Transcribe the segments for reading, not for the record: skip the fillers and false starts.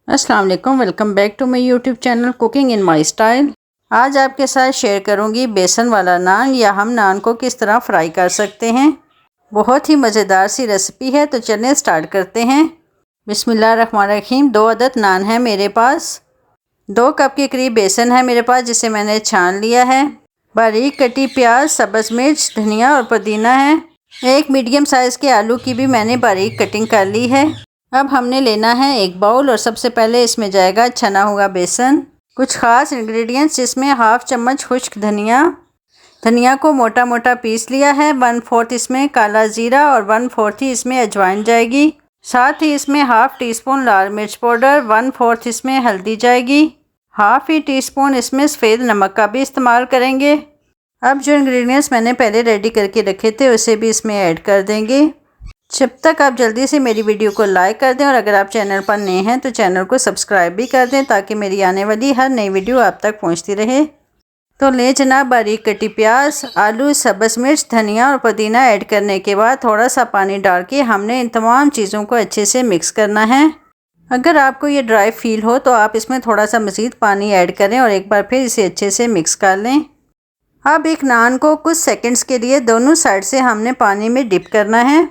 अस्सलाम वालेकुम, welcome back to my YouTube channel cooking in my style. आज आपके साथ शेयर करूंगी बेसन वाला नान या हम नान को किस तरह फ्राई कर सकते हैं। बहुत ही मज़ेदार सी रेसिपी है, तो चलिए स्टार्ट करते हैं। बिस्मिल्लाहिर्रहमानिर्रहीम। 2 अदद नान है मेरे पास। 2 कप के करीब बेसन है मेरे पास, जिसे मैंने छान लिया है। बारीक कटी प्याज, सब्ज़ मिर्च, धनिया और पुदीना है। एक मीडियम साइज़ के आलू की भी मैंने बारीक कटिंग कर ली है। अब हमने लेना है एक बाउल और सबसे पहले इसमें जाएगा छना हुआ बेसन। कुछ ख़ास इंग्रेडिएंट्स, जिसमें हाफ़ चम्मच खुश्क धनिया को मोटा मोटा पीस लिया है। 1/4 इसमें काला ज़ीरा और 1/4 ही इसमें अजवाइन जाएगी। साथ ही इसमें हाफ़ टी स्पून लाल मिर्च पाउडर, 1/4 इसमें हल्दी जाएगी। हाफ़ ही टी स्पून इसमें सफ़ेद नमक का भी इस्तेमाल करेंगे। अब जो इंग्रेडिएंट्स मैंने पहले रेडी करके रखे थे उसे भी इसमें ऐड कर देंगे। जब तक आप जल्दी से मेरी वीडियो को लाइक कर दें और अगर आप चैनल पर नए हैं तो चैनल को सब्सक्राइब भी कर दें, ताकि मेरी आने वाली हर नई वीडियो आप तक पहुंचती रहे। तो ले जनाब, बारीक कटी प्याज, आलू, सब्ज़ मिर्च, धनिया और पुदीना ऐड करने के बाद थोड़ा सा पानी डाल के हमने इन तमाम चीज़ों को अच्छे से मिक्स करना है। अगर आपको ये ड्राई फील हो तो आप इसमें थोड़ा सा मज़ीद पानी ऐड करें और एक बार फिर इसे अच्छे से मिक्स कर लें। अब एक नान को कुछ सेकेंड्स के लिए दोनों साइड से हमने पानी में डिप करना है।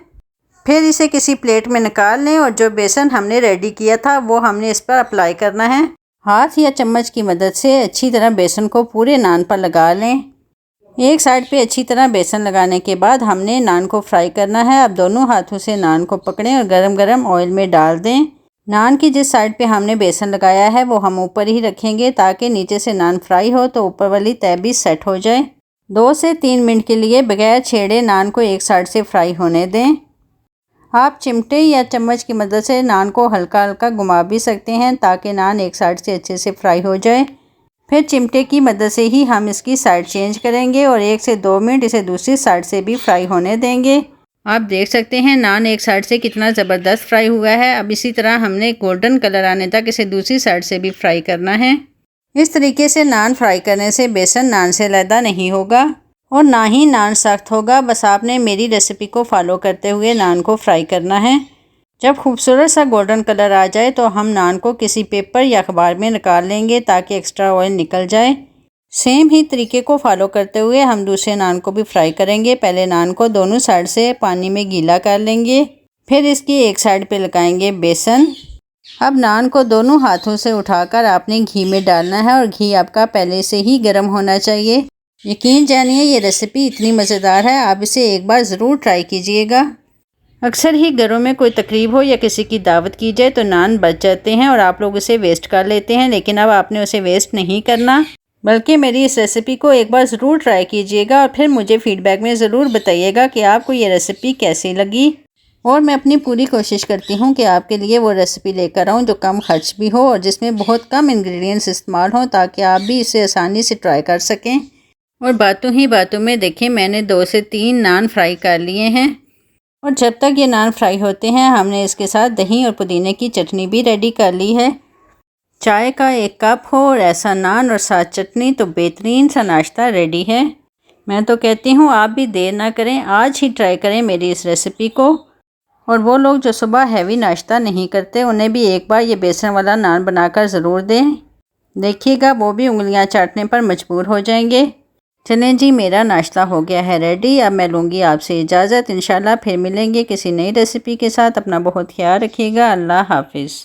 फिर इसे किसी प्लेट में निकाल लें और जो बेसन हमने रेडी किया था वो हमने इस पर अप्लाई करना है। हाथ या चम्मच की मदद से अच्छी तरह बेसन को पूरे नान पर लगा लें। एक साइड पे अच्छी तरह बेसन लगाने के बाद हमने नान को फ्राई करना है। अब दोनों हाथों से नान को पकड़ें और गरम गरम ऑयल में डाल दें। नान की जिस साइड पे हमने बेसन लगाया है वो हम ऊपर ही रखेंगे, ताकि नीचे से नान फ्राई हो तो ऊपर वाली तह भी सेट हो जाए। 2 से 3 मिनट के लिए बगैर छेड़े नान को एक साइड से फ्राई होने दें। आप चिमटे या चम्मच की मदद से नान को हल्का हल्का घुमा भी सकते हैं, ताकि नान एक साइड से अच्छे से फ्राई हो जाए। फिर चिमटे की मदद से ही हम इसकी साइड चेंज करेंगे और 1 से 2 मिनट इसे दूसरी साइड से भी फ्राई होने देंगे। आप देख सकते हैं नान एक साइड से कितना ज़बरदस्त फ्राई हुआ है। अब इसी तरह हमने गोल्डन कलर आने तक इसे दूसरी साइड से भी फ्राई करना है। इस तरीके से नान फ्राई करने से बेसन नान से अलहदा नहीं होगा और ना ही नान सख्त होगा। बस आपने मेरी रेसिपी को फॉलो करते हुए नान को फ्राई करना है। जब खूबसूरत सा गोल्डन कलर आ जाए तो हम नान को किसी पेपर या अखबार में निकाल लेंगे, ताकि एक्स्ट्रा ऑयल निकल जाए। सेम ही तरीके को फॉलो करते हुए हम दूसरे नान को भी फ्राई करेंगे। पहले नान को दोनों साइड से पानी में गीला कर लेंगे, फिर इसकी एक साइड पे लगाएंगे बेसन। अब नान को दोनों हाथों से उठाकर आपने घी में डालना है और घी आपका पहले से ही गर्म होना चाहिए। यकीन जानिए ये रेसिपी इतनी मज़ेदार है, आप इसे एक बार ज़रूर ट्राई कीजिएगा। अक्सर ही घरों में कोई तकरीब हो या किसी की दावत की जाए तो नान बच जाते हैं और आप लोग उसे वेस्ट कर लेते हैं, लेकिन अब आपने उसे वेस्ट नहीं करना, बल्कि मेरी इस रेसिपी को एक बार ज़रूर ट्राई कीजिएगा और फिर मुझे फ़ीडबैक में ज़रूर बताइएगा कि आपको ये रेसिपी कैसी लगी। और मैं अपनी पूरी कोशिश करती हूँ कि आपके लिए वो रेसिपी लेकर आऊँ जो कम खर्च भी हो और जिसमें बहुत कम इंग्रेडिएंट्स इस्तेमाल हों, ताकि आप भी इसे आसानी से ट्राई कर सकें। और बातों ही बातों में देखें, मैंने 2 से 3 नान फ्राई कर लिए हैं। और जब तक ये नान फ्राई होते हैं हमने इसके साथ दही और पुदीने की चटनी भी रेडी कर ली है। चाय का 1 कप हो और ऐसा नान और साथ चटनी, तो बेहतरीन सा नाश्ता रेडी है। मैं तो कहती हूँ आप भी देर ना करें, आज ही ट्राई करें मेरी इस रेसिपी को। और वो लोग जो सुबह हैवी नाश्ता नहीं करते, उन्हें भी एक बार ये बेसन वाला नान बनाकर ज़रूर दें। देखिएगा वो भी उंगलियां चाटने पर मजबूर हो जाएंगे। चलें जी, मेरा नाश्ता हो गया है रेडी। अब मैं लूँगी आपसे इजाज़त। इंशाल्लाह फिर मिलेंगे किसी नई रेसिपी के साथ। अपना बहुत ख्याल रखिएगा। अल्लाह हाफिज़।